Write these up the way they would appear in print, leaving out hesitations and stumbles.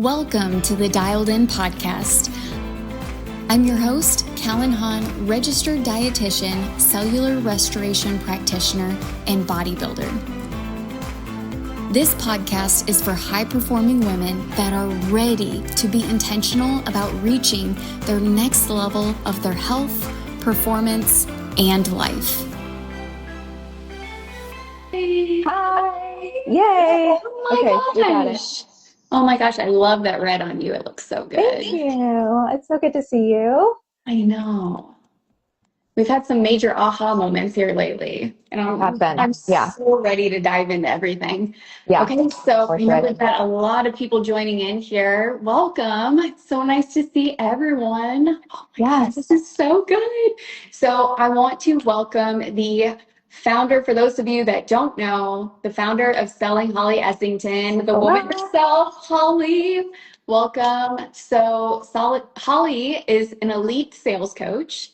Welcome to the Dialed In podcast. I'm your host, Callyn Hahn, registered dietitian, cellular restoration practitioner, and bodybuilder. This podcast is for high-performing women that are ready to be intentional about reaching their next level of their health, performance, and life. Hi! Yay! Okay, we got it. Oh my gosh, I love that red on you. It looks so good. Thank you. It's so good to see you. I know. We've had some major aha moments here lately. And I'm so ready to dive into everything. Yeah. Okay, so I know we've got a lot of people joining in here. Welcome. It's so nice to see everyone. Oh my gosh, this is so good. So I want to welcome the founder, for those of you that don't know, the founder of Selling Holly Essington, the woman herself, Holly. Welcome. So Holly is an elite sales coach,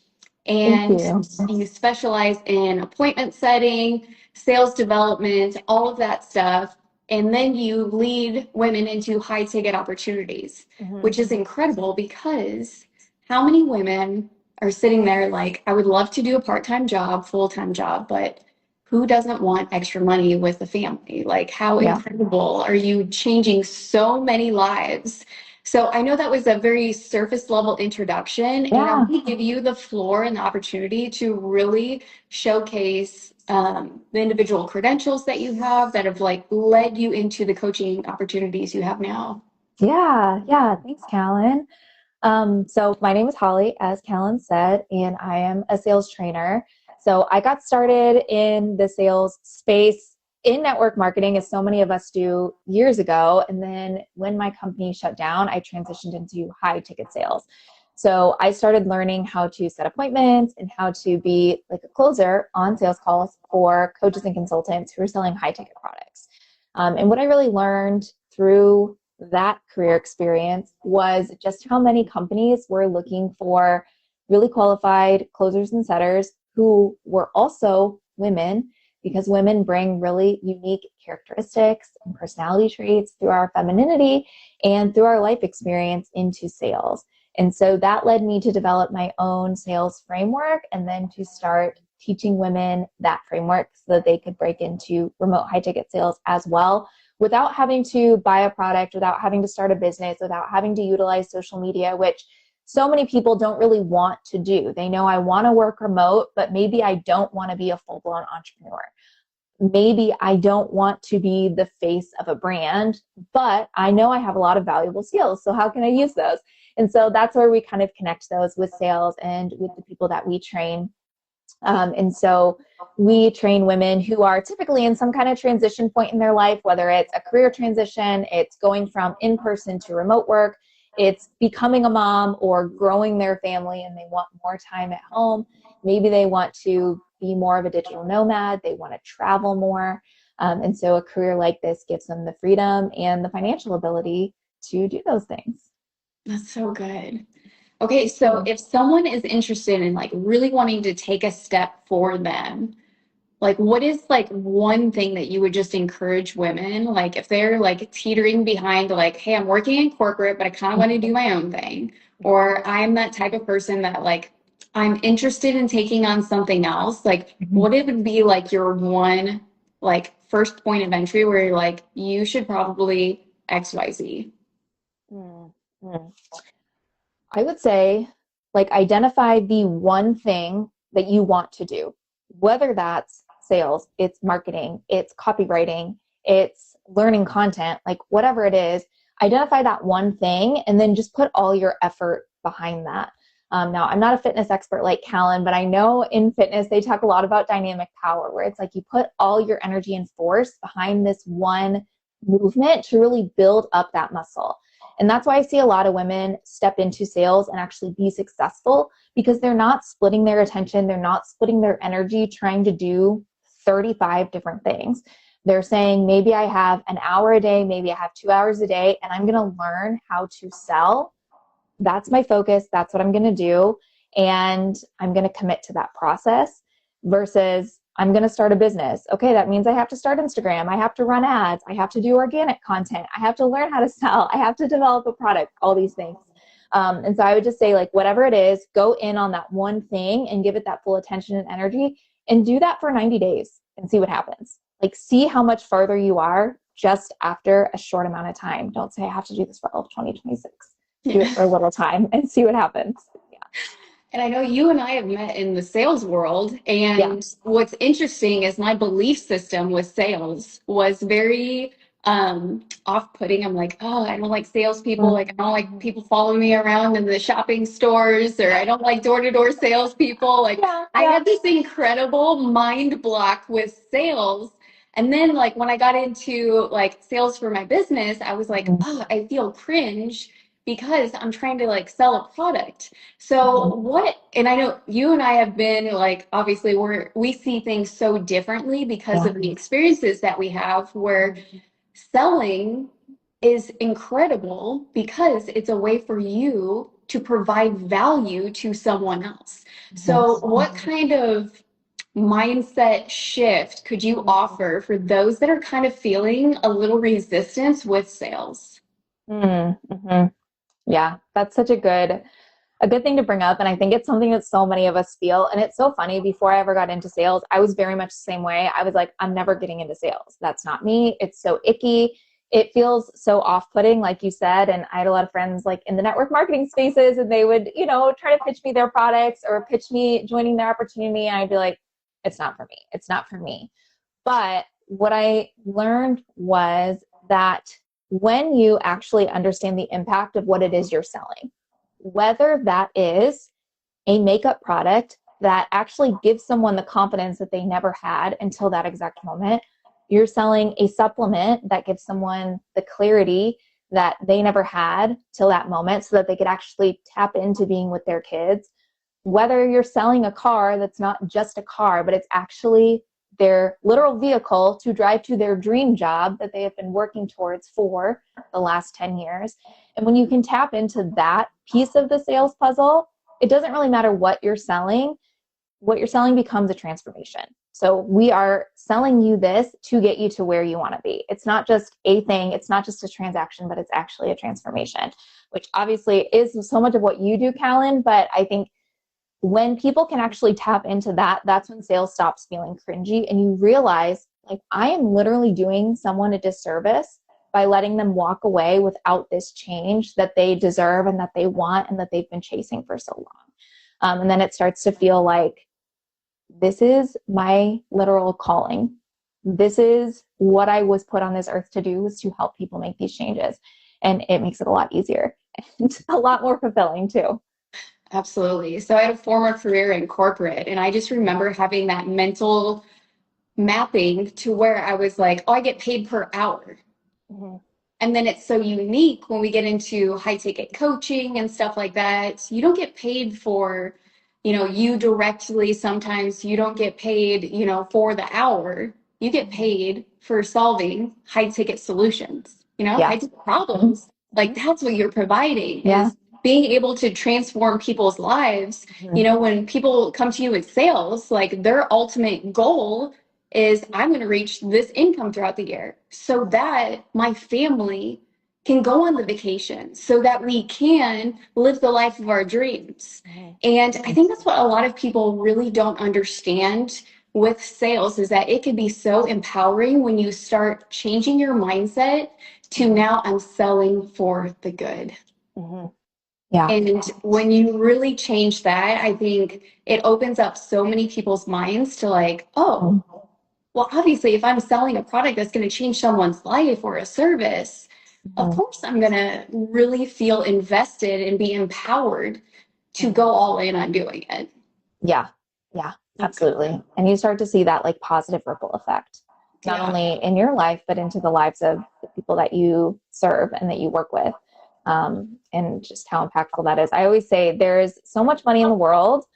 and you specialize in appointment setting, sales development, all of that stuff. And then you lead women into high ticket opportunities, which is incredible because how many women are sitting there like, I would love to do a part-time job, full-time job, but who doesn't want extra money with the family? Like, how incredible are you changing so many lives? So I know that was a very surface level introduction, and I want to give you the floor and the opportunity to really showcase the individual credentials that you have that have like led you into the coaching opportunities you have now. Yeah. Thanks, Callyn. So my name is Holly, as Callyn said, and I am a sales trainer. So I got started in the sales space in network marketing, as so many of us do, years ago. And then when my company shut down, I transitioned into high ticket sales. So I started learning how to set appointments and how to be like a closer on sales calls for coaches and consultants who are selling high ticket products. And what I really learned through that career experience was just how many companies were looking for really qualified closers and setters who were also women, because women bring really unique characteristics and personality traits through our femininity and through our life experience into sales. And so that led me to develop my own sales framework and then to start teaching women that framework so that they could break into remote high ticket sales as well, without having to buy a product, without having to start a business, without having to utilize social media, which so many people don't really want to do. They know I want to work remote, but maybe I don't want to be a full-blown entrepreneur. Maybe I don't want to be the face of a brand, but I know I have a lot of valuable skills. So how can I use those? And so that's where we kind of connect those with sales and with the people that we train. And so we train women who are typically in some kind of transition point in their life, whether it's a career transition, it's going from in-person to remote work, it's becoming a mom or growing their family and they want more time at home. Maybe they want to be more of a digital nomad. They want to travel more. And so a career like this gives them the freedom and the financial ability to do those things. That's so good. Okay, so if someone is interested in like really wanting to take a step for them, like what is like one thing that you would just encourage women, like if they're like teetering behind like, hey, I'm working in corporate, but I kind of want to do my own thing, or I'm that type of person that like I'm interested in taking on something else, like what it would be like your one like first point of entry where you're like, you should probably XYZ. I would say like identify the one thing that you want to do, whether that's sales, it's marketing, it's copywriting, it's learning content, like whatever it is, identify that one thing and then just put all your effort behind that. Now, I'm not a fitness expert like Callyn, but I know in fitness, they talk a lot about dynamic power, where it's like you put all your energy and force behind this one movement to really build up that muscle. And that's why I see a lot of women step into sales and actually be successful, because they're not splitting their attention. They're not splitting their energy trying to do 35 different things. They're saying, maybe I have an hour a day, maybe I have 2 hours a day, and I'm going to learn how to sell. That's my focus. That's what I'm going to do. And I'm going to commit to that process versus I'm going to start a business. Okay, that means I have to start Instagram. I have to run ads. I have to do organic content. I have to learn how to sell. I have to develop a product, all these things. And so I would just say, like, whatever it is, go in on that one thing and give it that full attention and energy, and do that for 90 days and see what happens. Like, see how much farther you are just after a short amount of time. Don't say I have to do this for all of 2026. Do it for a little time and see what happens. Yeah. And I know you and I have met in the sales world. And what's interesting is my belief system with sales was very off-putting. I'm like, oh, I don't like salespeople. Like, I don't like people following me around in the shopping stores, or I don't like door-to-door salespeople. Like, I had this incredible mind block with sales. And then, like, when I got into like sales for my business, I was like, oh, I feel cringe because I'm trying to like sell a product. So and I know you and I have been like, obviously we see things so differently because of the experiences that we have, where selling is incredible because it's a way for you to provide value to someone else. So what kind of mindset shift could you offer for those that are kind of feeling a little resistance with sales? Yeah, that's such a good thing to bring up. And I think it's something that so many of us feel. And it's so funny, before I ever got into sales, I was very much the same way. I was like, I'm never getting into sales. That's not me. It's so icky. It feels so off-putting, like you said. And I had a lot of friends like in the network marketing spaces, and they would, try to pitch me their products or pitch me joining their opportunity. And I'd be like, it's not for me. It's not for me. But what I learned was that when you actually understand the impact of what it is you're selling, whether that is a makeup product that actually gives someone the confidence that they never had until that exact moment, you're selling a supplement that gives someone the clarity that they never had till that moment so that they could actually tap into being with their kids, whether you're selling a car that's not just a car, but it's actually their literal vehicle to drive to their dream job that they have been working towards for the last 10 years. And when you can tap into that piece of the sales puzzle, it doesn't really matter what you're selling. What you're selling becomes a transformation. So we are selling you this to get you to where you want to be. It's not just a thing. It's not just a transaction, but it's actually a transformation, which obviously is so much of what you do, Callyn. But I think when people can actually tap into that, that's when sales stops feeling cringy, and you realize, like, I am literally doing someone a disservice by letting them walk away without this change that they deserve and that they want and that they've been chasing for so long. And then it starts to feel like, this is my literal calling. This is what I was put on this earth to do, was to help people make these changes. And it makes it a lot easier and a lot more fulfilling too. Absolutely. So I had a former career in corporate, and I just remember having that mental mapping to where I was like, oh, I get paid per hour. And then it's so unique when we get into high ticket coaching and stuff like that. You don't get paid for, you directly. Sometimes you don't get paid, for the hour. You get paid for solving high ticket solutions, high ticket problems. Like, that's what you're providing. Is being able to transform people's lives. When people come to you with sales, like, their ultimate goal is, I'm going to reach this income throughout the year so that my family can go on the vacation, so that we can live the life of our dreams. And I think that's what a lot of people really don't understand with sales, is that it can be so empowering when you start changing your mindset to, now I'm selling for the good. Yeah. And when you really change that, I think it opens up so many people's minds to like, oh, well, obviously, if I'm selling a product that's going to change someone's life or a service, of course, I'm going to really feel invested and be empowered to go all in on doing it. Yeah, absolutely. And you start to see that like positive ripple effect, not only in your life, but into the lives of the people that you serve and that you work with. And just how impactful that is. I always say there's so much money in the world,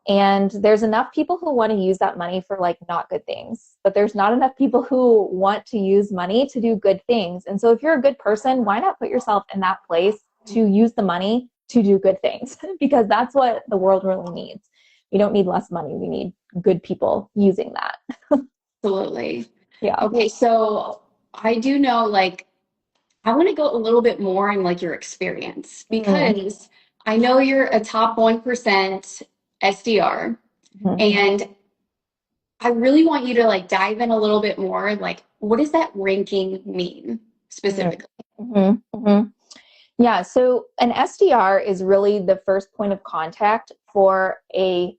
and there's enough people who want to use that money for like not good things, but there's not enough people who want to use money to do good things. And so if you're a good person, why not put yourself in that place to use the money to do good things? Because that's what the world really needs. We don't need less money. We need good people using that. Absolutely. Yeah. Okay, so I do know, like, I want to go a little bit more in like your experience because I know you're a top 1% SDR, and I really want you to like dive in a little bit more. Like, what does that ranking mean specifically? Yeah, so an SDR is really the first point of contact for a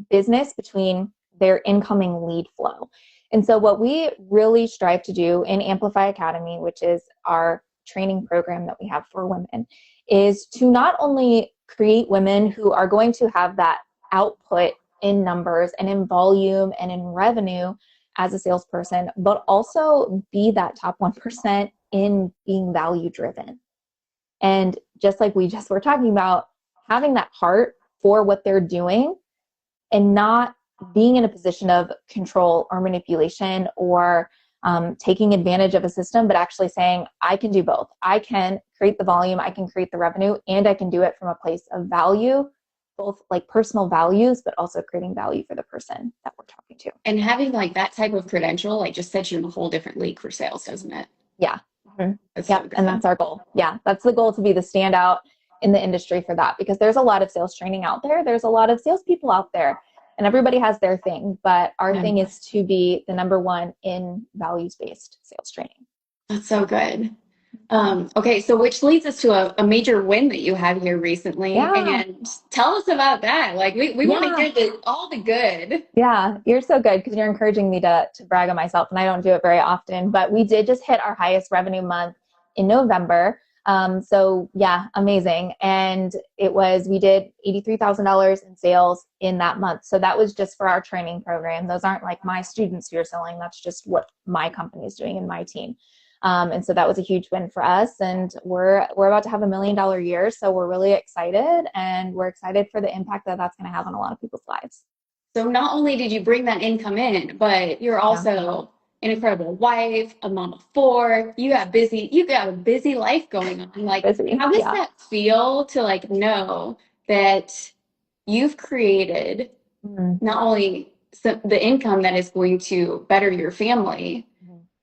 business between their incoming lead flow. And so what we really strive to do in Amplify Academy, which is our training program that we have for women, is to not only create women who are going to have that output in numbers and in volume and in revenue as a salesperson, but also be that top 1% in being value driven. And just like we just were talking about, having that heart for what they're doing and not being in a position of control or manipulation or taking advantage of a system, but actually saying, I can do both. I can create the volume, I can create the revenue, and I can do it from a place of value, both like personal values, but also creating value for the person that we're talking to. And having like that type of credential, like just sets you in a whole different league for sales, doesn't it? Yeah. That's Yep. so And that's our goal. Yeah. That's the goal, to be the standout in the industry for that, because there's a lot of sales training out there. There's a lot of salespeople out there, and everybody has their thing, but our thing is to be the number one in values-based sales training. That's so good. Okay, so which leads us to a major win that you had here recently. Yeah. And tell us about that. Like we want to hear all the good. Yeah, you're so good because you're encouraging me to brag on myself, and I don't do it very often, but we did just hit our highest revenue month in November. So yeah, amazing. And we did $83,000 in sales in that month. So that was just for our training program. Those aren't like my students who are selling. That's just what my company is doing and my team. And so that was a huge win for us, and we're about to have $1 million year. So we're really excited, and we're excited for the impact that that's going to have on a lot of people's lives. So not only did you bring that income in, but you're also an incredible wife, a mom of 4. You got a busy life going on. Like, how does that feel to like know that you've created not only the income that is going to better your family,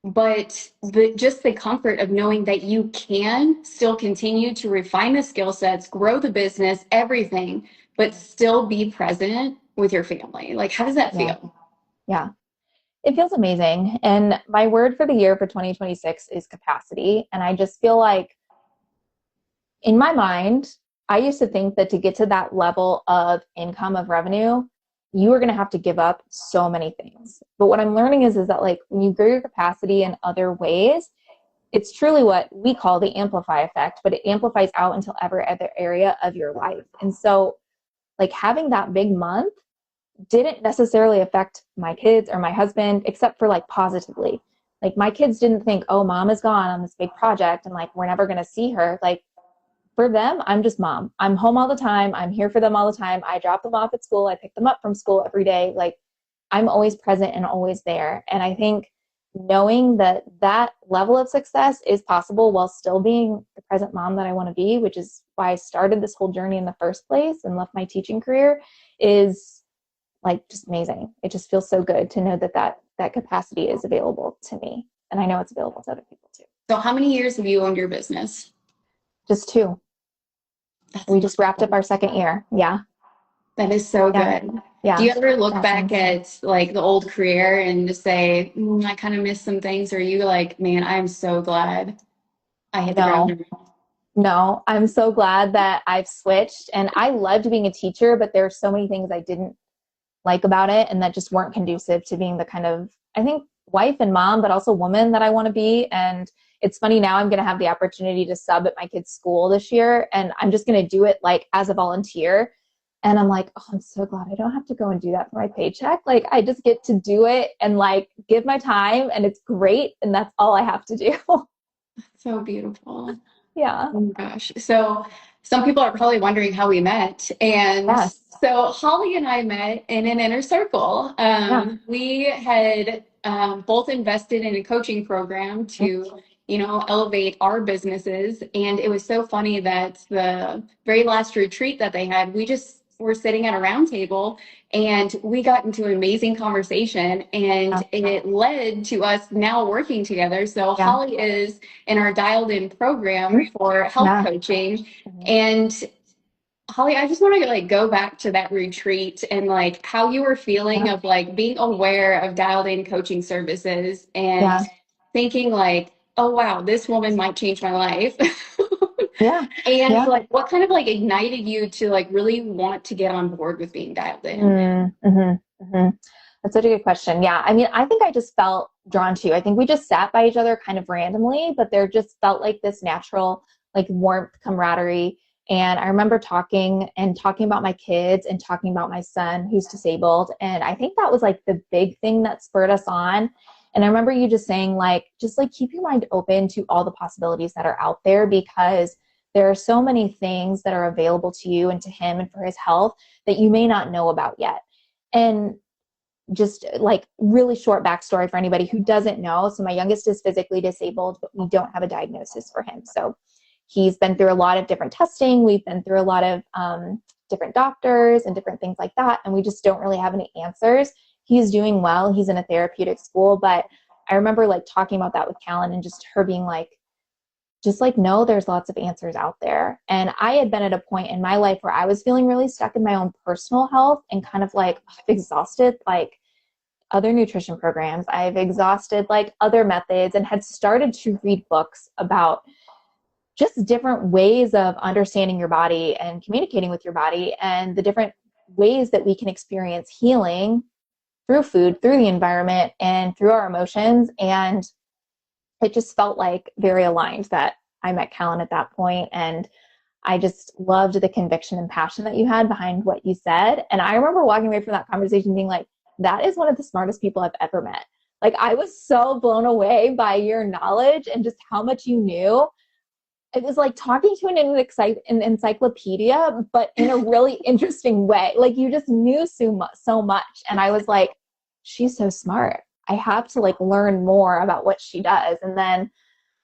but just the comfort of knowing that you can still continue to refine the skill sets, grow the business, everything, but still be present with your family? Like, how does that feel? Yeah. It feels amazing. And my word for the year for 2026 is capacity. And I just feel like, in my mind, I used to think that to get to that level of income, of revenue, you are going to have to give up so many things. But what I'm learning is that like when you grow your capacity in other ways, it's truly what we call the amplify effect, but it amplifies out into every other area of your life. And so like having that big month didn't necessarily affect my kids or my husband, except for like positively. Like my kids didn't think, oh, mom is gone on this big project and like we're never going to see her. Like for them, I'm just mom. I'm home all the time. I'm here for them all the time. I drop them off at school. I pick them up from school every day. Like I'm always present and always there. And I think knowing that that level of success is possible while still being the present mom that I want to be, which is why I started this whole journey in the first place and left my teaching career, is like just amazing. It just feels so good to know that capacity is available to me. And I know it's available to other people too. So how many years have you owned your business? Just 2. We just wrapped up our 2nd year. Yeah. That is so good. Yeah. Do you ever look back at like the old career and just say, I kind of miss some things? Or are you like, man, I'm so glad I hit the ground? No, I'm so glad that I've switched, and I loved being a teacher, but there are so many things I didn't like about it and that just weren't conducive to being the kind of, I think, wife and mom, but also woman that I want to be. And it's funny, now I'm going to have the opportunity to sub at my kid's school this year, and I'm just going to do it like as a volunteer. And I'm like, oh, I'm so glad I don't have to go and do that for my paycheck. Like I just get to do it and like give my time, and it's great. And that's all I have to do. So beautiful. Yeah. Oh my gosh. So some people are probably wondering how we met. And so Holly and I met in an inner circle. We had both invested in a coaching program to, elevate our businesses. And it was so funny that the very last retreat that they had, we just were sitting at a round table and we got into an amazing conversation, and it led to us now working together. So Holly is in our Dialed In program for health coaching. And Holly, I just want to like go back to that retreat and like how you were feeling of like being aware of Dialed In coaching services and thinking like, oh wow, this woman might change my life. And like what kind of like ignited you to like really want to get on board with being dialed in? That's such a good question. Yeah. I mean, I think I just felt drawn to you. I think we just sat by each other kind of randomly, but there just felt like this natural, like warmth, camaraderie. And I remember talking about my kids and talking about my son who's disabled. And I think that was like the big thing that spurred us on. And I remember you just saying like, just like keep your mind open to all the possibilities that are out there, because there are so many things that are available to you and to him and for his health that you may not know about yet. And just like really short backstory for anybody who doesn't know. So my youngest is physically disabled, but we don't have a diagnosis for him. So he's been through a lot of different testing. We've been through a lot of different doctors and different things like that. And we just don't really have any answers. He's doing well. He's in a therapeutic school. But I remember like talking about that with Callyn and just her being like, just like, no, there's lots of answers out there. And I had been at a point in my life where I was feeling really stuck in my own personal health and kind of like I've exhausted like other nutrition programs. I've exhausted like other methods and had started to read books about just different ways of understanding your body and communicating with your body and the different ways that we can experience healing through food, through the environment, and through our emotions. And it just felt like very aligned that I met Callyn at that point. And I just loved the conviction and passion that you had behind what you said. And I remember walking away from that conversation being like, that is one of the smartest people I've ever met. Like I was so blown away by your knowledge and just how much you knew. It was like talking to an encyclopedia, but in a really interesting way. Like you just knew so much. And I was like, she's so smart. I have to like learn more about what she does. And then,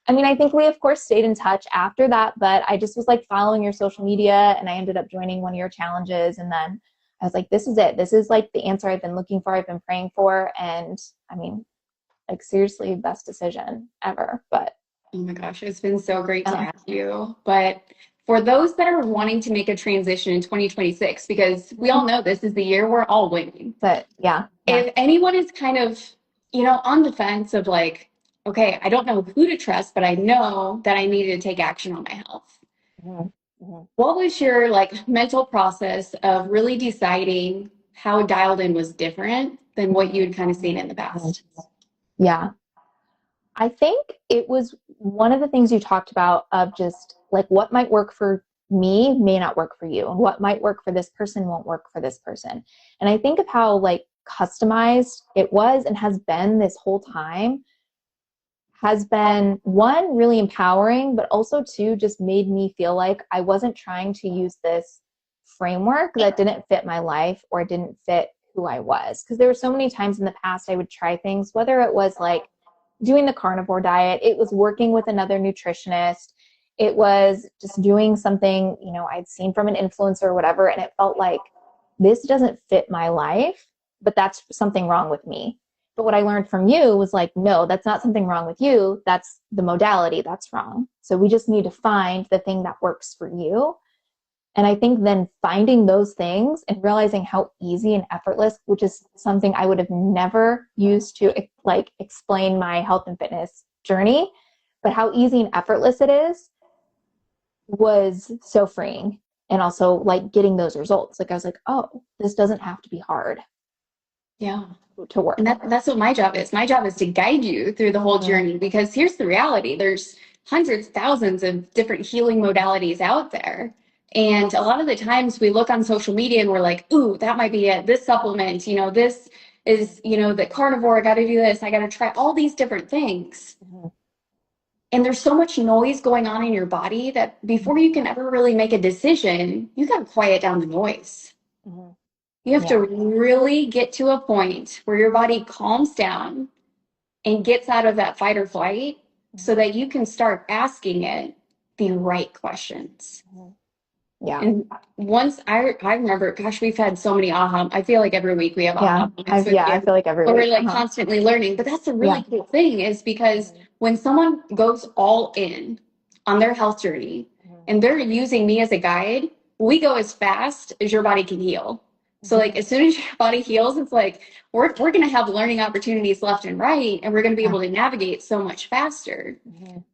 I mean, I think we of course stayed in touch after that, but I just was like following your social media and I ended up joining one of your challenges. And then I was like, this is it. This is like the answer I've been looking for. I've been praying for. And I mean, like seriously, best decision ever. But oh my gosh, it's been so great to have you. But for those that are wanting to make a transition in 2026, because we all know this is the year we're all winning. But if anyone is kind of, on the fence of like, okay, I don't know who to trust, but I know that I need to take action on my health. What was your like mental process of really deciding how dialed in was different than what you'd kind of seen in the past? Yeah. I think it was one of the things you talked about of just like what might work for me may not work for you, and what might work for this person won't work for this person. And I think of how like customized it was and has been this whole time has been one, really empowering, but also two, just made me feel like I wasn't trying to use this framework that didn't fit my life or didn't fit who I was. Because there were so many times in the past I would try things, whether it was like doing the carnivore diet, it was working with another nutritionist, it was just doing something, I'd seen from an influencer or whatever, and it felt like this doesn't fit my life, but that's something wrong with me. But what I learned from you was like, no, that's not something wrong with you. That's the modality that's wrong. So we just need to find the thing that works for you. And I think then finding those things and realizing how easy and effortless, which is something I would have never used to like explain my health and fitness journey, but how easy and effortless it is was so freeing. And also like getting those results. Like I was like, oh, this doesn't have to be hard. Yeah. To work. And that's what my job is. My job is to guide you through the whole journey, because here's the reality. There's hundreds, thousands of different healing modalities out there. And a lot of the times we look on social media and we're like, ooh, that might be it. This supplement, this is, the carnivore, I got to do this. I got to try all these different things. And there's so much noise going on in your body that before you can ever really make a decision, you got to quiet down the noise. You have to really get to a point where your body calms down and gets out of that fight or flight so that you can start asking it the right questions. Yeah. And once I remember, gosh, we've had so many aha. I feel like every week we have aha moments with I you, feel like every where week. we're like constantly learning. But that's a Yeah. really cool thing, is because when someone goes all in on their health journey and they're using me as a guide, we go as fast as your body can heal. So like as soon as your body heals, it's like we're gonna have learning opportunities left and right, and we're gonna be able to navigate so much faster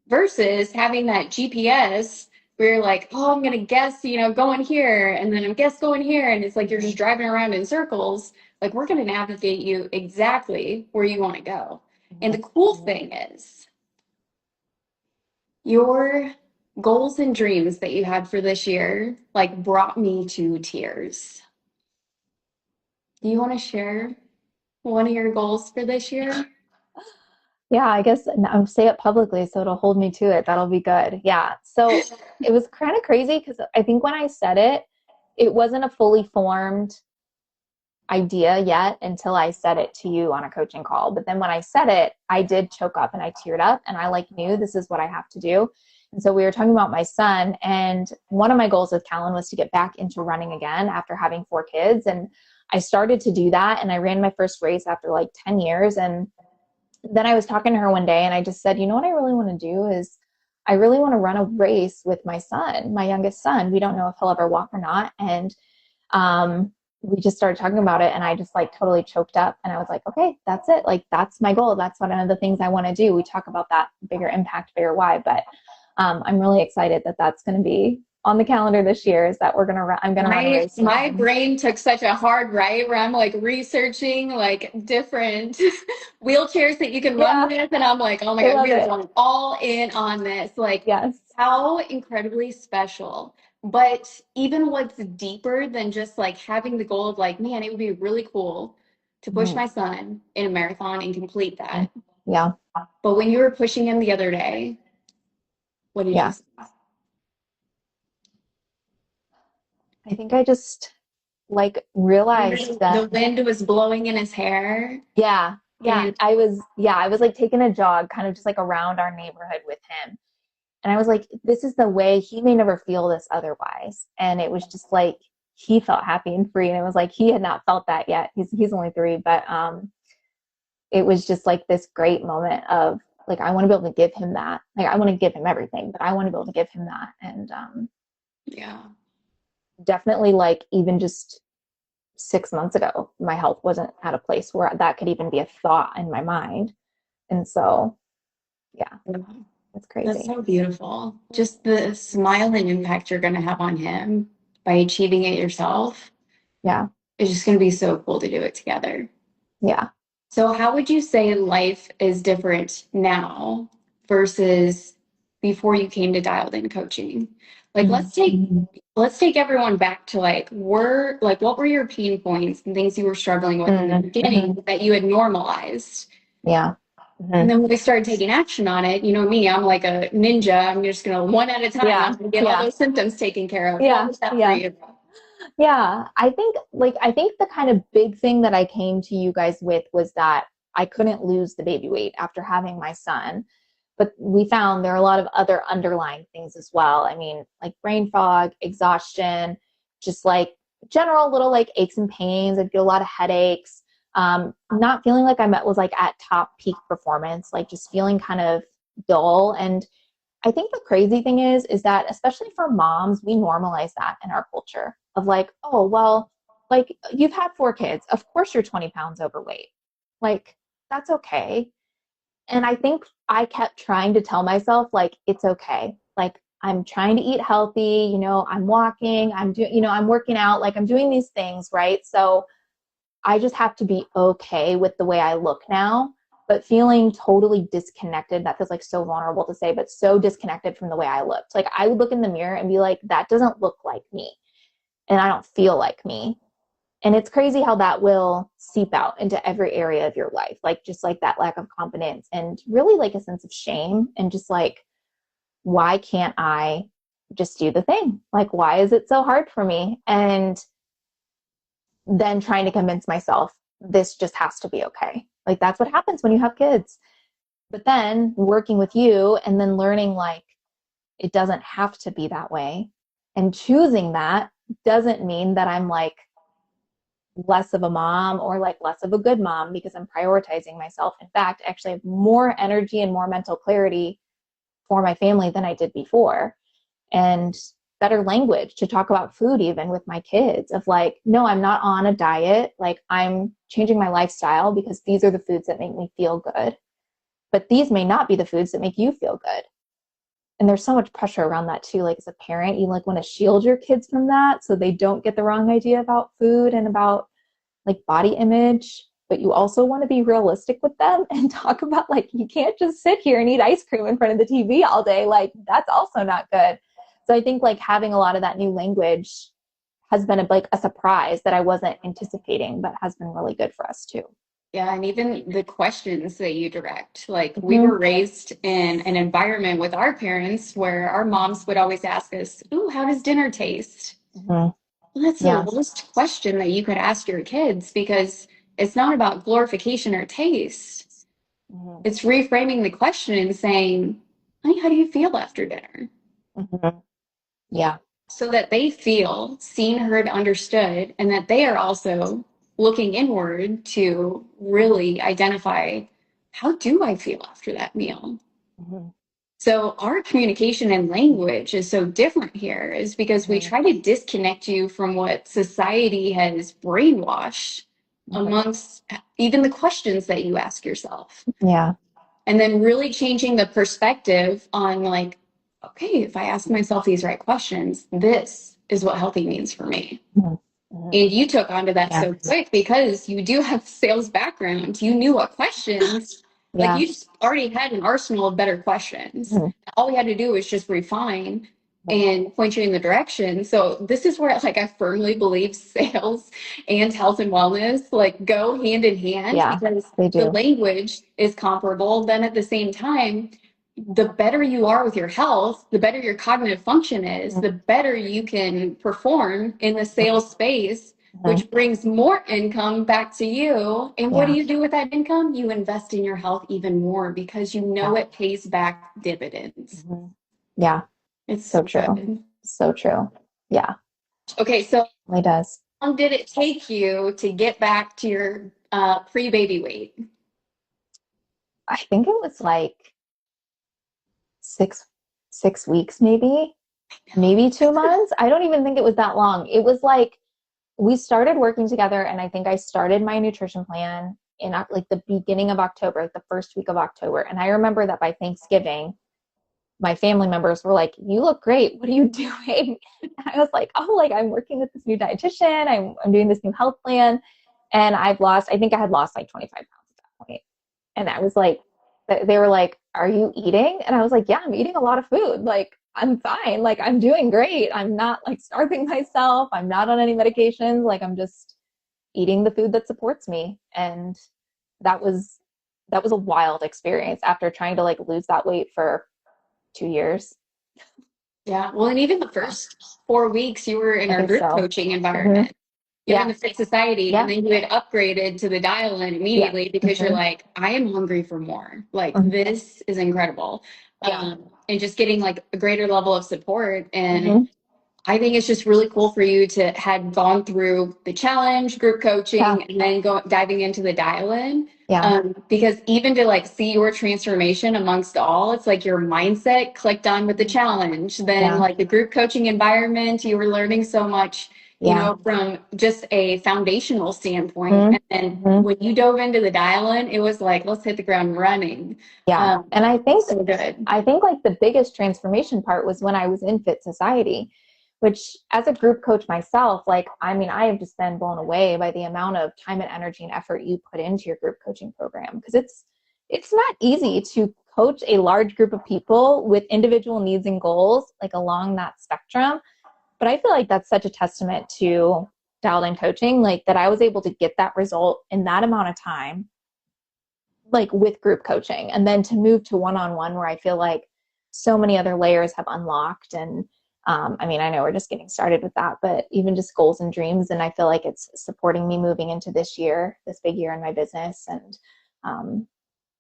versus having that GPS where you're like, oh, I'm gonna guess, going here, and then I'm going here, and it's like you're just driving around in circles. Like we're gonna navigate you exactly where you want to go. And the cool thing is your goals and dreams that you had for this year like brought me to tears. Do you want to share one of your goals for this year? Yeah, I guess I'll say it publicly so it'll hold me to it. That'll be good. Yeah. So it was kind of crazy because I think when I said it, it wasn't a fully formed idea yet until I said it to you on a coaching call. But then when I said it, I did choke up and I teared up and I like knew this is what I have to do. And so we were talking about my son, and one of my goals with Callyn was to get back into running again after having 4 kids. And I started to do that, and I ran my first race after like 10 years. And then I was talking to her one day and I just said, you know what I really want to do is I really want to run a race with my son, my youngest son. We don't know if he'll ever walk or not. And we just started talking about it, and I just like totally choked up, and I was like, okay, that's it. Like, that's my goal. That's one of the things I want to do. We talk about that bigger impact, bigger why, but I'm really excited that that's going to be on the calendar this year, is that I'm going to run a race. My brain took such a hard right where I'm like researching like different wheelchairs that you can run with. And I'm like, oh my God, we are going all in on this. Like, yes. How incredibly special. But even what's deeper than just like having the goal of like, man, it would be really cool to push my son in a marathon and complete that. Yeah. But when you were pushing him the other day, what did you say? I think I just like realized that the wind was blowing in his hair. Yeah. I was like taking a jog kind of just like around our neighborhood with him. And I was like, this is the way he may never feel this otherwise. And it was just like, he felt happy and free. And it was like, he had not felt that yet. He's only 3, but it was just like this great moment of like, I want to be able to give him that. Like, I want to give him everything, but I want to be able to give him that. And definitely like even just 6 months ago, my health wasn't at a place where that could even be a thought in my mind. And so, it's crazy. That's so beautiful. Just the smile and impact you're going to have on him by achieving it yourself. Yeah. It's just going to be so cool to do it together. Yeah. So how would you say life is different now versus before you came to Dialed In Coaching? Like, let's take everyone back to like, what were your pain points and things you were struggling with in the beginning that you had normalized? Yeah. And then when we started taking action on it, you know me, I'm like a ninja. I'm just going to one at a time. I'm going to get all those symptoms taken care of. What was that for you? Yeah. I think the kind of big thing that I came to you guys with was that I couldn't lose the baby weight after having my son. But we found there are a lot of other underlying things as well. I mean, like brain fog, exhaustion, just like general little like aches and pains. I'd get a lot of headaches. Not feeling like was like at top peak performance, like just feeling kind of dull. And I think the crazy thing is that especially for moms, we normalize that in our culture of like, oh, well, like you've had 4 kids. Of course you're 20 pounds overweight. Like, that's okay. And I think I kept trying to tell myself, like, it's okay. Like, I'm trying to eat healthy, I'm walking, I'm doing, I'm working out, like I'm doing these things, right? So I just have to be okay with the way I look now, but feeling totally disconnected. That feels like so vulnerable to say, but so disconnected from the way I looked. Like I would look in the mirror and be like, that doesn't look like me. And I don't feel like me. And it's crazy how that will seep out into every area of your life. Like just like that lack of confidence and really like a sense of shame and just like, why can't I just do the thing? Like, why is it so hard for me? And then trying to convince myself this just has to be okay. Like that's what happens when you have kids. But then working with you and then learning like it doesn't have to be that way. And choosing that doesn't mean that I'm like less of a mom or like less of a good mom because I'm prioritizing myself. In fact, I actually have more energy and more mental clarity for my family than I did before. And better language to talk about food, even with my kids, of like, no, I'm not on a diet. Like, I'm changing my lifestyle because these are the foods that make me feel good. But these may not be the foods that make you feel good. And there's so much pressure around that too. Like, as a parent, you like want to shield your kids from that so they don't get the wrong idea about food and about like body image. But you also want to be realistic with them and talk about like, you can't just sit here and eat ice cream in front of the TV all day. Like, that's also not good. So I think like having a lot of that new language has been like a surprise that I wasn't anticipating, but has been really good for us too. Yeah, and even the questions that you direct. Like, we were raised in an environment with our parents where our moms would always ask us, "Ooh, how does dinner taste?" Well, that's the worst question that you could ask your kids, because it's not about glorification or taste. It's reframing the question and saying, "Honey, how do you feel after dinner?" Yeah. So that they feel seen, heard, understood, and that they are also looking inward to really identify, how do I feel after that meal? So our communication and language is so different here, is because we try to disconnect you from what society has brainwashed amongst even the questions that you ask yourself. Yeah. And then really changing the perspective on like, okay, if I ask myself these right questions, this is what healthy means for me. And you took onto that so quick because you do have sales background. You knew what questions, like you just already had an arsenal of better questions. All we had to do was just refine and point you in the direction. So this is where like I firmly believe sales and health and wellness like go hand in hand, because the language is comparable. Then at the same time, the better you are with your health, the better your cognitive function is, the better you can perform in the sales space, which brings more income back to you. And what do you do with that income? You invest in your health even more because you know it pays back dividends. Yeah. It's So true. good. So true. Yeah. Okay, so It does. how long did it take you to get back to your pre-baby weight? I think it was like six weeks, maybe 2 months. I don't even think it was that long. It was like we started working together, and I think I started my nutrition plan in like the beginning of October, like the first week of October. And I remember that by Thanksgiving, my family members were like, "You look great. What are you doing?" And I was like, "Oh, like I'm working with this new dietitian. I'm doing this new health plan." And I think I had lost like 25 pounds at that point. And I was like, they were like, "Are you eating?" And I was like, "Yeah, I'm eating a lot of food. Like, I'm fine. Like, I'm doing great. I'm not like starving myself. I'm not on any medications. Like, I'm just eating the food that supports me." And that was a wild experience after trying to like lose that weight for 2 years. Yeah. Well, and even the first 4 weeks you were in our group coaching environment. You're in the Fit Society, and then you had upgraded to the dial-in immediately because you're like, I am hungry for more. Like, this is incredible. And just getting like a greater level of support. And I think it's just really cool for you to had gone through the challenge, group coaching, and then diving into the dial-in. Because even to like see your transformation amongst all, it's like your mindset clicked on with the challenge. Then like the group coaching environment, you were learning so much, you know, from just a foundational standpoint. And then when you dove into the dial-in, it was like, let's hit the ground running. And I think so good. I think like the biggest transformation part was when I was in Fit Society, which as a group coach myself, like, I mean, I have just been blown away by the amount of time and energy and effort you put into your group coaching program. Because it's not easy to coach a large group of people with individual needs and goals, like along that spectrum. But I feel like that's such a testament to dialed in coaching, like that I was able to get that result in that amount of time, like with group coaching, and then to move to one-on-one where I feel like so many other layers have unlocked. And I mean, I know we're just getting started with that, but even just goals and dreams. And I feel like it's supporting me moving into this big year in my business. And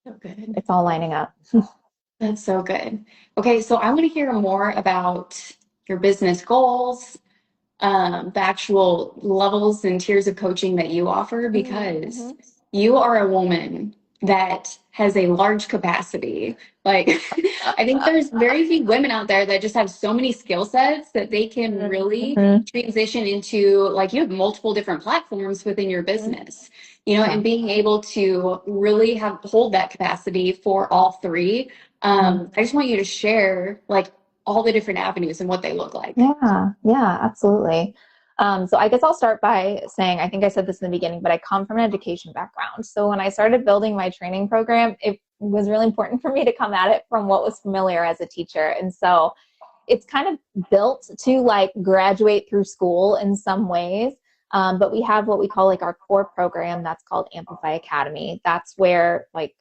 So good. It's all lining up. That's so good. Okay, so I want to hear more about your business goals, the actual levels and tiers of coaching that you offer, because you are a woman that has a large capacity. Like, I think there's very few women out there that just have so many skill sets that they can really transition into, like, you have multiple different platforms within your business, you know, and being able to really hold that capacity for all three. I just want you to share, like, all the different avenues and what they look like. Yeah, absolutely. So I guess I'll start by saying, I think I said this in the beginning, but I come from an education background. So when I started building my training program, it was really important for me to come at it from what was familiar as a teacher. And so it's kind of built to like graduate through school in some ways. But we have what we call like our core program that's called Amplify Academy. That's where like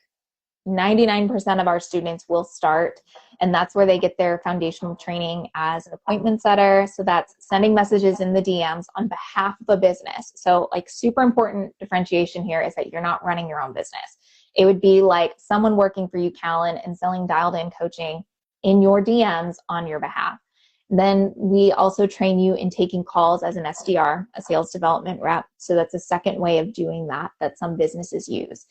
99% of our students will start, and that's where they get their foundational training as an appointment setter. So that's sending messages in the DMs on behalf of a business. So like super important differentiation here is that you're not running your own business. It would be like someone working for you, Callyn, and selling dialed in coaching in your DMs on your behalf. Then we also train you in taking calls as an SDR, a sales development rep. So that's a second way of doing that some businesses use.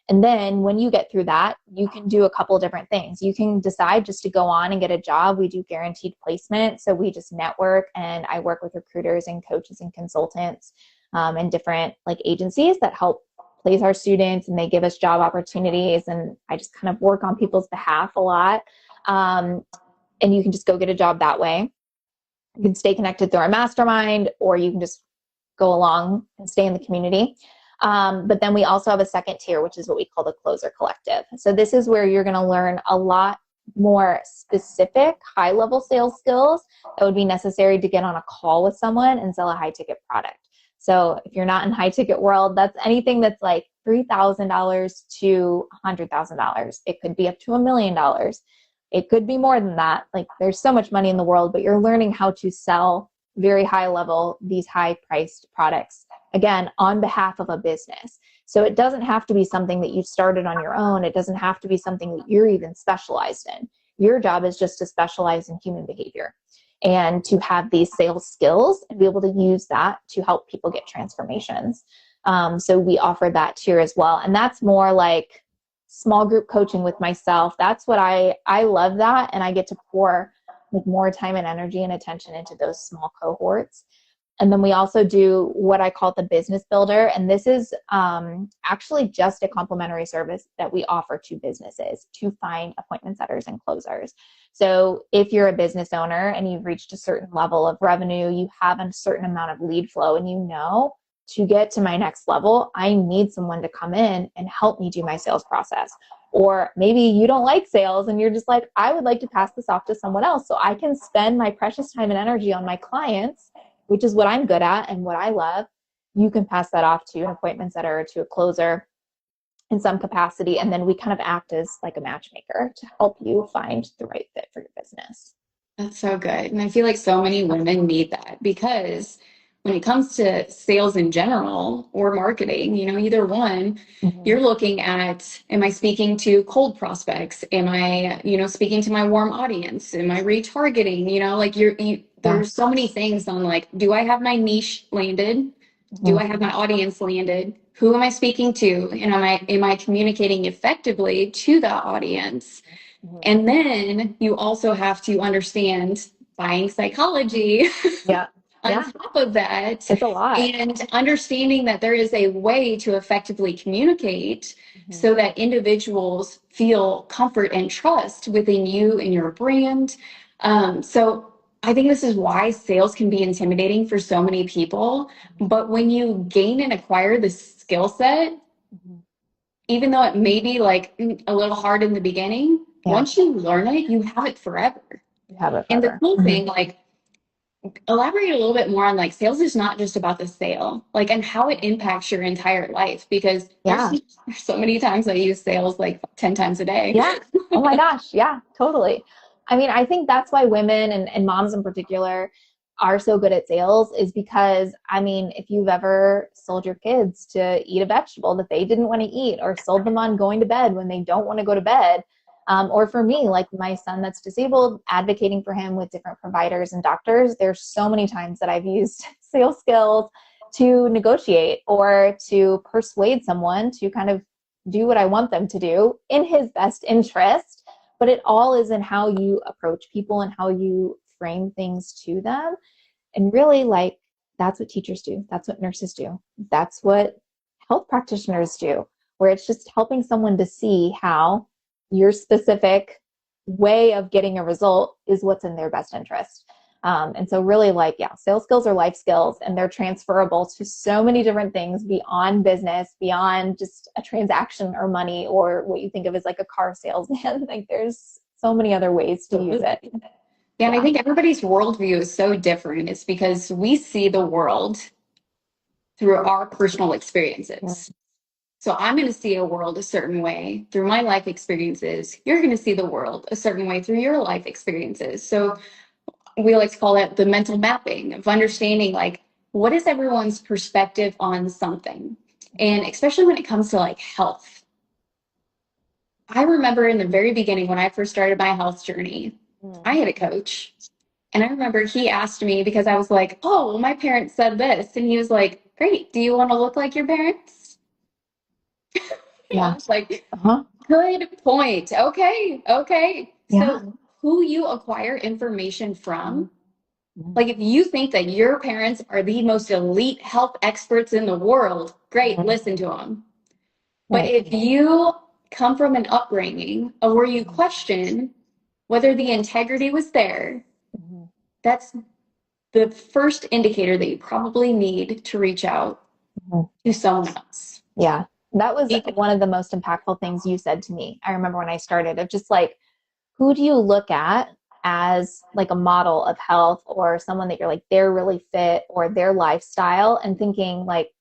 And then when you get through that, you can do a couple of different things. You can decide just to go on and get a job. We do guaranteed placement. So we just network, and I work with recruiters and coaches and consultants and different like agencies that help place our students, and they give us job opportunities. And I just kind of work on people's behalf a lot. And you can just go get a job that way. You can stay connected through our mastermind, or you can just go along and stay in the community. But then we also have a second tier, which is what we call the Closer Collective. So this is where you're going to learn a lot more specific high-level sales skills that would be necessary to get on a call with someone and sell a high-ticket product. So if you're not in high-ticket world, that's anything that's like $3,000 to $100,000. It could be up to $1 million. It could be more than that. Like there's so much money in the world, but you're learning how to sell very high level, these high priced products, again, on behalf of a business. So it doesn't have to be something that you've started on your own. It doesn't have to be something that you're even specialized in. Your job is just to specialize in human behavior and to have these sales skills and be able to use that to help people get transformations. So we offer that tier as well. And that's more like small group coaching with myself. That's what I love that. And I get to pour like more time and energy and attention into those small cohorts. And then we also do what I call the business builder. And this is actually just a complimentary service that we offer to businesses to find appointment setters and closers. So if you're a business owner and you've reached a certain level of revenue, you have a certain amount of lead flow, and you know, to get to my next level, I need someone to come in and help me do my sales process. Or maybe you don't like sales and you're just like, I would like to pass this off to someone else so I can spend my precious time and energy on my clients, which is what I'm good at and what I love. You can pass that off to an appointment setter or to a closer in some capacity. And then we kind of act as like a matchmaker to help you find the right fit for your business. That's so good. And I feel like so many women need that, because when it comes to sales in general or marketing, you know, either one, you're looking at, am I speaking to cold prospects? Am I, you know, speaking to my warm audience? Am I retargeting? You know, like there's so many things on like, do I have my niche landed? Do I have my audience landed? Who am I speaking to? And am I communicating effectively to the audience? And then you also have to understand buying psychology. Yeah. On top of that, it's a lot. And understanding that there is a way to effectively communicate so that individuals feel comfort and trust within you and your brand. So I think this is why sales can be intimidating for so many people. But when you gain and acquire the skill set, even though it may be like a little hard in the beginning, once you learn it, you have it forever. You have it forever. And the cool thing, like, elaborate a little bit more on like sales is not just about the sale, like, and how it impacts your entire life, because there's so many times I use sales like 10 times a day. Yeah. Oh my gosh. Yeah, totally. I mean, I think that's why women and moms in particular are so good at sales, is because, I mean, if you've ever sold your kids to eat a vegetable that they didn't want to eat, or sold them on going to bed when they don't want to go to bed, Or for me, like my son that's disabled, advocating for him with different providers and doctors. There's so many times that I've used sales skills to negotiate or to persuade someone to kind of do what I want them to do in his best interest. But it all is in how you approach people and how you frame things to them. And really, like, that's what teachers do. That's what nurses do. That's what health practitioners do, where it's just helping someone to see how your specific way of getting a result is what's in their best interest. And so really, like, yeah, sales skills are life skills, and they're transferable to so many different things beyond business, beyond just a transaction or money, or what you think of as like a car salesman. Like, there's so many other ways to use it. Yeah, and I think everybody's worldview is so different. It's because we see the world through our personal experiences. So I'm going to see a world a certain way through my life experiences. You're going to see the world a certain way through your life experiences. So we like to call that the mental mapping of understanding, like, what is everyone's perspective on something? And especially when it comes to like health. I remember in the very beginning when I first started my health journey, I had a coach. And I remember he asked me, because I was like, oh, well, my parents said this. And he was like, great. Do you want to look like your parents? Yeah. I was like, good point. Okay. Yeah. So who you acquire information from, like if you think that your parents are the most elite health experts in the world, great, listen to them. But if you come from an upbringing of where you question whether the integrity was there, that's the first indicator that you probably need to reach out to someone else. Yeah. That was one of the most impactful things you said to me. I remember when I started, of just like, who do you look at as like a model of health, or someone that you're like, they're really fit, or their lifestyle, and thinking like,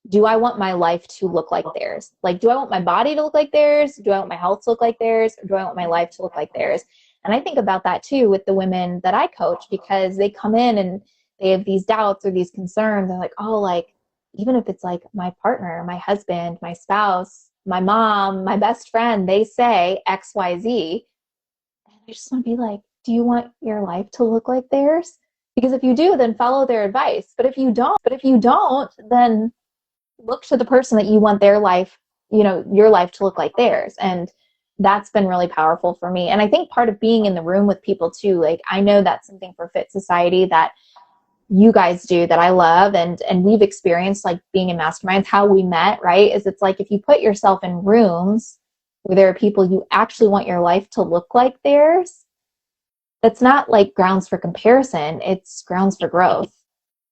do I want my life to look like theirs? Like, do I want my body to look like theirs? Do I want my health to look like theirs? Or do I want my life to look like theirs? And I think about that too with the women that I coach, because they come in and they have these doubts or these concerns. They're like, oh, like, even if it's like my partner, my husband, my spouse, my mom, my best friend, they say X, Y, Z. And I just want to be like, do you want your life to look like theirs? Because if you do, then follow their advice. But if you don't, then look to the person that you want their life, your life to look like theirs. And that's been really powerful for me. And I think part of being in the room with people too, like, I know that's something for Fit Society that you guys do that I love, and we've experienced, like, being in masterminds, how we met, right? Is it's like, if you put yourself in rooms where there are people you actually want your life to look like theirs, that's not like grounds for comparison, it's grounds for growth.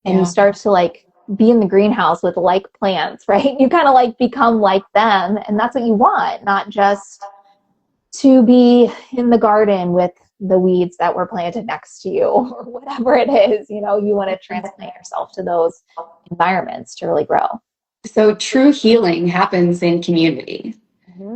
And you start to like be in the greenhouse with like plants, right? You kind of like become like them, and that's what you want, not just to be in the garden with the weeds that were planted next to you or whatever it is. You want to transplant yourself to those environments to really grow. So true healing happens in community.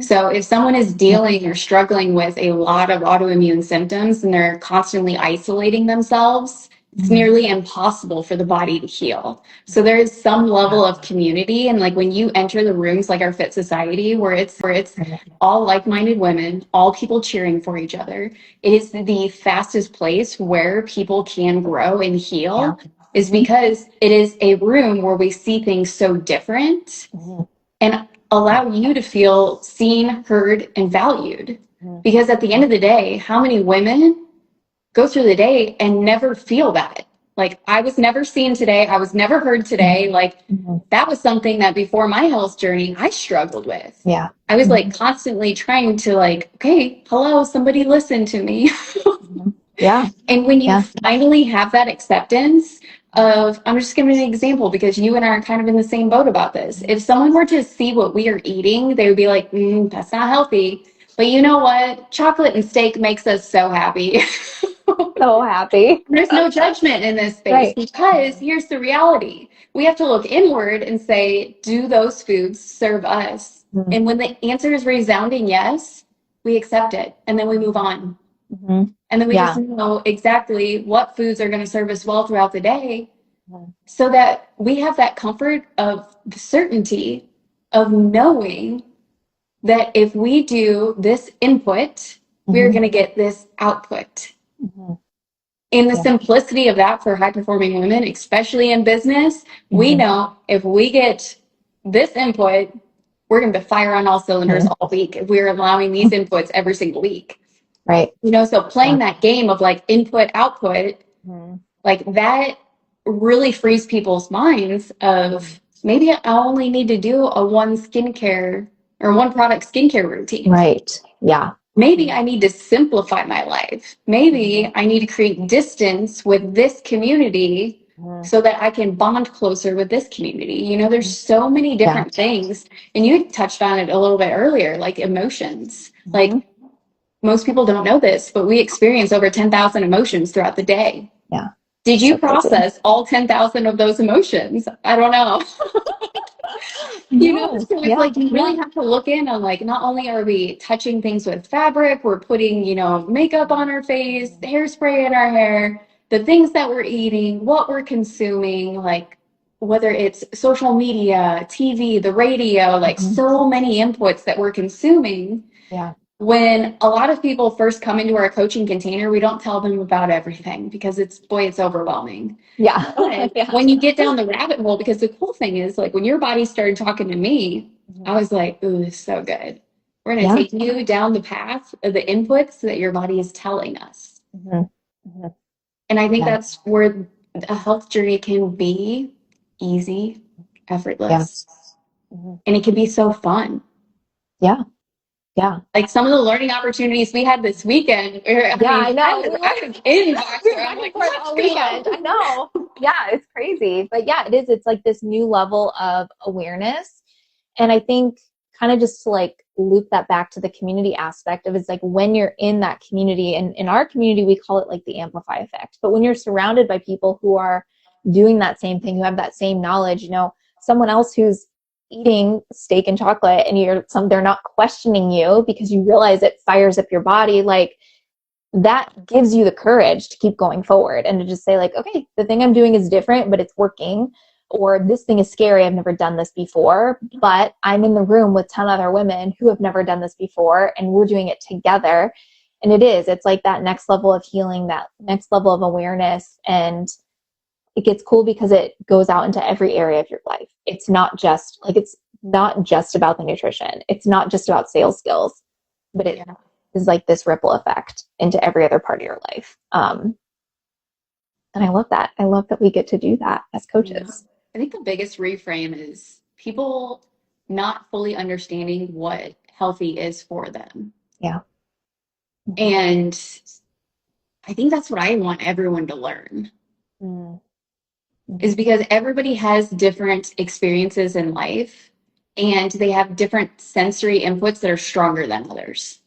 So if someone is dealing or struggling with a lot of autoimmune symptoms and they're constantly isolating themselves, it's nearly impossible for the body to heal. So there is some level of community. And like when you enter the rooms like our Fit Society, where it's all like-minded women, all people cheering for each other, it is the fastest place where people can grow and heal, is because it is a room where we see things so different and allow you to feel seen, heard, and valued. Because at the end of the day, how many women go through the day and never feel that? Like, I was never seen today. I was never heard today. Like, that was something that before my health journey, I struggled with. Yeah. I was like constantly trying to like, okay, hello, somebody listen to me. Yeah. And when you finally have that acceptance of, I'm just giving an example because you and I are kind of in the same boat about this. If someone were to see what we are eating, they would be like, that's not healthy. But you know what? Chocolate and steak makes us so happy. So happy. There's no judgment in this space, right? Because here's the reality. We have to look inward and say, do those foods serve us? And when the answer is resounding yes, we accept it. And then we move on. And then we just know exactly what foods are going to serve us well throughout the day, so that we have that comfort of the certainty of knowing that if we do this input, we're going to get this output. In the simplicity of that for high performing women, especially in business, we know if we get this input, we're going to fire on all cylinders all week if we're allowing these inputs every single week. Right. You know, so playing that game of like input, output, like that really frees people's minds of maybe I only need to do a one skincare or one product skincare routine. Right. Yeah. Maybe I need to simplify my life. Maybe I need to create distance with this community so that I can bond closer with this community. You know, there's so many different things. And you touched on it a little bit earlier, like emotions. Like most people don't know this, but we experience over 10,000 emotions throughout the day. Yeah. Did you process all 10,000 of those emotions? I don't know. You know, so it's like you really have to look in on like not only are we touching things with fabric, we're putting, you know, makeup on our face, hairspray in our hair, the things that we're eating, what we're consuming, like whether it's social media, TV, the radio, like so many inputs that we're consuming. Yeah. When a lot of people first come into our coaching container, we don't tell them about everything because it's overwhelming. Yeah. But when you get down the rabbit hole, because the cool thing is like when your body started talking to me, I was like, ooh, this is so good. We're going to take you down the path of the inputs that your body is telling us. And I think that's where a health journey can be easy, effortless, and it can be so fun. Yeah. Yeah. Like some of the learning opportunities we had this weekend. I know. I was in Boxer. I'm like, all weekend. I know. Yeah, it's crazy. But yeah, it is. It's like this new level of awareness. And I think kind of just to like loop that back to the community aspect of it's like when you're in that community, and in our community, we call it like the amplify effect. But when you're surrounded by people who are doing that same thing, who have that same knowledge, you know, someone else who's eating steak and chocolate and they're not questioning you because you realize it fires up your body, like that gives you the courage to keep going forward and to just say like, okay, the thing I'm doing is different, but it's working, or this thing is scary. I've never done this before, but I'm in the room with 10 other women who have never done this before and we're doing it together. And it's like that next level of healing, that next level of awareness. And it gets cool because it goes out into every area of your life. It's not just about the nutrition. It's not just about sales skills, but it is like this ripple effect into every other part of your life. And I love that. I love that we get to do that as coaches. I think the biggest reframe is people not fully understanding what healthy is for them. Yeah. And I think that's what I want everyone to learn. Is because everybody has different experiences in life and they have different sensory inputs that are stronger than others.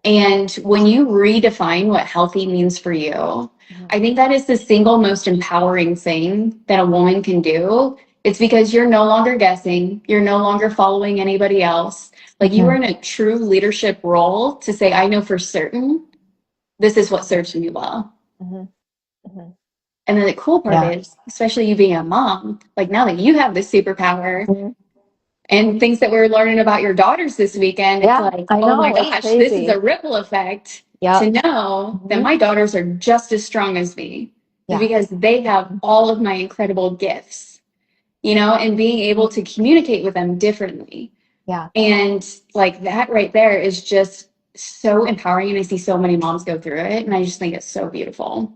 And when you redefine what healthy means for you, I think that is the single most empowering thing that a woman can do. It's because you're no longer guessing. You're no longer following anybody else. Like you are in a true leadership role to say, I know for certain this is what serves me well. And then the cool part is, especially you being a mom, like now that you have this superpower and things that we're learning about your daughters this weekend, it's like, oh my gosh, this is a ripple effect to know that my daughters are just as strong as me because they have all of my incredible gifts, you know, and being able to communicate with them differently. Yeah. And like that right there is just so empowering. And I see so many moms go through it. And I just think it's so beautiful.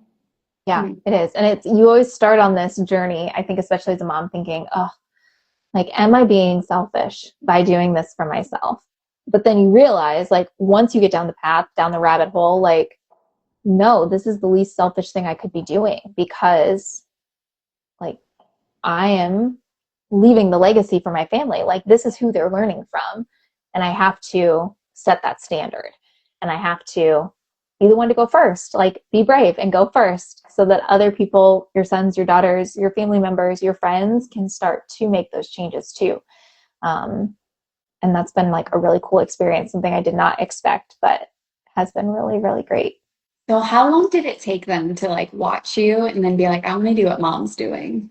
Yeah, it is. And you always start on this journey, I think, especially as a mom, thinking, oh, like, am I being selfish by doing this for myself? But then you realize, like, once you get down the path, down the rabbit hole, like, no, this is the least selfish thing I could be doing because, like, I am leaving the legacy for my family. Like, this is who they're learning from. And I have to set that standard. And I have to be the one to go first, like be brave and go first so that other people, your sons, your daughters, your family members, your friends can start to make those changes too. And that's been like a really cool experience, something I did not expect, but has been really, really great. So how long did it take them to like watch you and then be like, I'm going to do what mom's doing?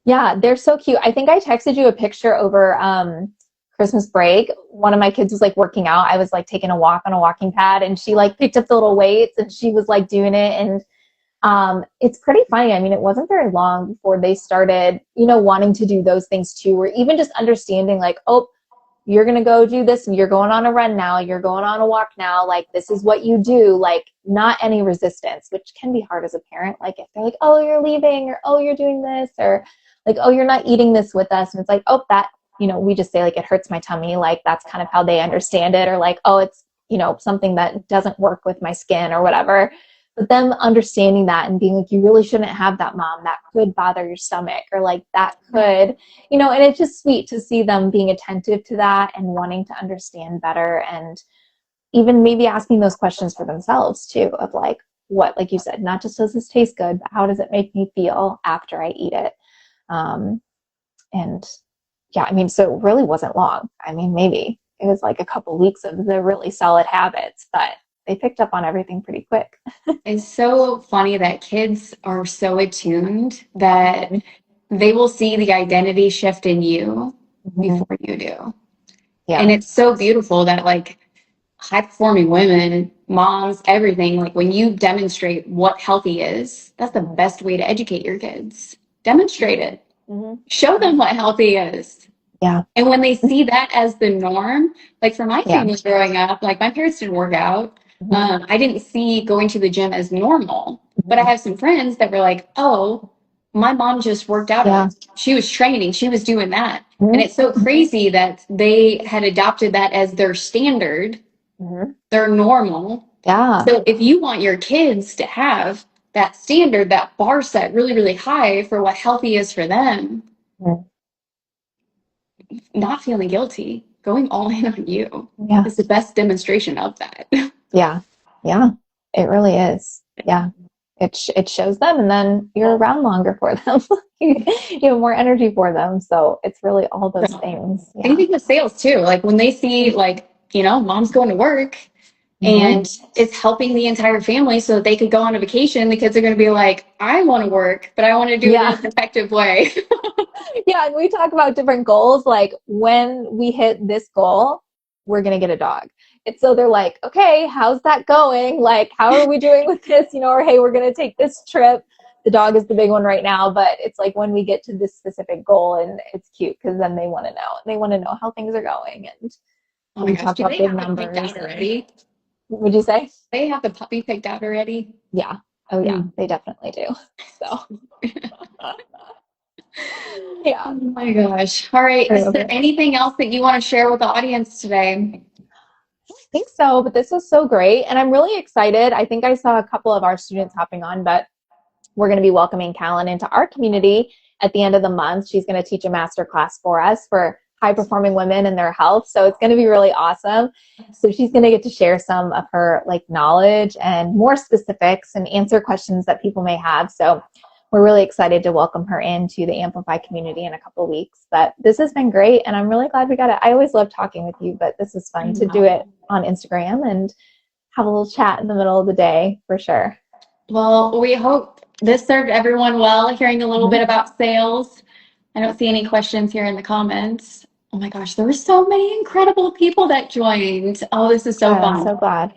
Yeah, they're so cute. I think I texted you a picture over Christmas break, one of my kids was like working out. I was like taking a walk on a walking pad, and she like picked up the little weights and she was like doing it. And it's pretty funny. I mean, it wasn't very long before they started, wanting to do those things too, or even just understanding like, oh, you're going to go do this and you're going on a run now, you're going on a walk now, like this is what you do, like not any resistance, which can be hard as a parent. Like if they're like, oh, you're leaving, or oh, you're doing this, or like, oh, you're not eating this with us. And it's like, oh, that, we just say like, it hurts my tummy. Like that's kind of how they understand it. Or like, oh, it's, something that doesn't work with my skin or whatever. But them understanding that and being like, you really shouldn't have that, mom, that could bother your stomach, or like that could, and it's just sweet to see them being attentive to that and wanting to understand better, and even maybe asking those questions for themselves too, of like, what, like you said, not just does this taste good, but how does it make me feel after I eat it? And yeah, I mean, so it really wasn't long. I mean, maybe it was like a couple weeks of the really solid habits, but they picked up on everything pretty quick. It's so funny that kids are so attuned that they will see the identity shift in you before you do. Yeah. And it's so beautiful that like high performing women, moms, everything, like when you demonstrate what healthy is, that's the best way to educate your kids. Demonstrate it. Show them what healthy is. Yeah. And when they see that as the norm, like for my family growing up, like my parents didn't work out. I didn't see going to the gym as normal, but I have some friends that were like, oh, my mom just worked out. Yeah. She was training. She was doing that. And it's so crazy that they had adopted that as their standard, their normal. Yeah. So if you want your kids to have that standard, that bar set really, really high for what healthy is for them, not feeling guilty, going all in on you is the best demonstration of that. Yeah. Yeah. It really is. Yeah. It shows them, and then you're around longer for them. You have more energy for them. So it's really all those things. Yeah. Anything with sales too. Like when they see like, mom's going to work and it's helping the entire family so that they could go on a vacation, the kids are going to be like, I want to work, but I want to do it in an effective way. Yeah. And we talk about different goals. Like when we hit this goal, we're going to get a dog. And so they're like, okay, how's that going? Like, how are we doing with this? Or, hey, we're going to take this trip. The dog is the big one right now, but it's like when we get to this specific goal, and it's cute because then they want to know. They want to know how things are going. And oh my gosh, do they have it picked out already? Would you say? They have the puppy picked out already? Yeah. Oh, yeah. They definitely do. So. Yeah. Oh my gosh. All right. Is there anything else that you want to share with the audience today? I think so, but this was so great. And I'm really excited. I think I saw a couple of our students hopping on, but we're going to be welcoming Callyn into our community at the end of the month. She's going to teach a master class for us for high performing women and their health. So it's going to be really awesome. So she's going to get to share some of her knowledge and more specifics and answer questions that people may have. So we're really excited to welcome her into the Amplify community in a couple of weeks. But this has been great, and I'm really glad we got it. I always love talking with you, but this is fun to do it on Instagram and have a little chat in the middle of the day for sure. Well, we hope this served everyone well, hearing a little bit about sales. I don't see any questions here in the comments. Oh my gosh, there were so many incredible people that joined. Oh, this is so fun. I'm so glad.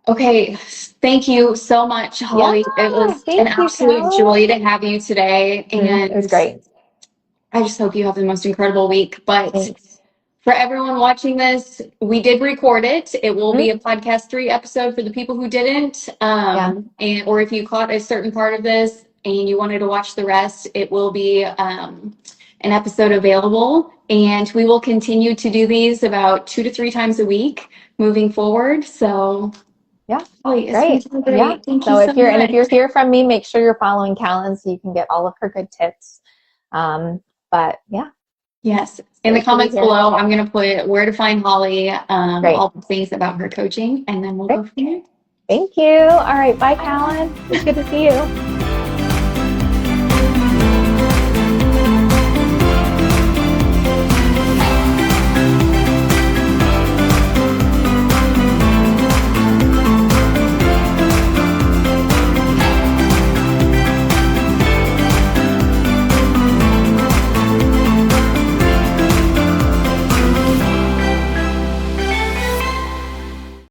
Okay, thank you so much, Holly. Yeah, it was an absolute joy to have you today. And it was great. I just hope you have the most incredible week. But Thanks. For everyone watching this, we did record it. It will be a podcast 3 episode for the people who didn't. Or if you caught a certain part of this and you wanted to watch the rest, it will be an episode available. And we will continue to do these about 2 to 3 times a week moving forward. So yeah, great. Yeah. Thank so you if you're here from me, make sure you're following Callyn so you can get all of her good tips. But yeah. Yes. In the comments below, I'm going to put where to find Holly, all the things about her coaching, and then we'll go from there. Thank you. All right. Bye, Callyn. It's good to see you.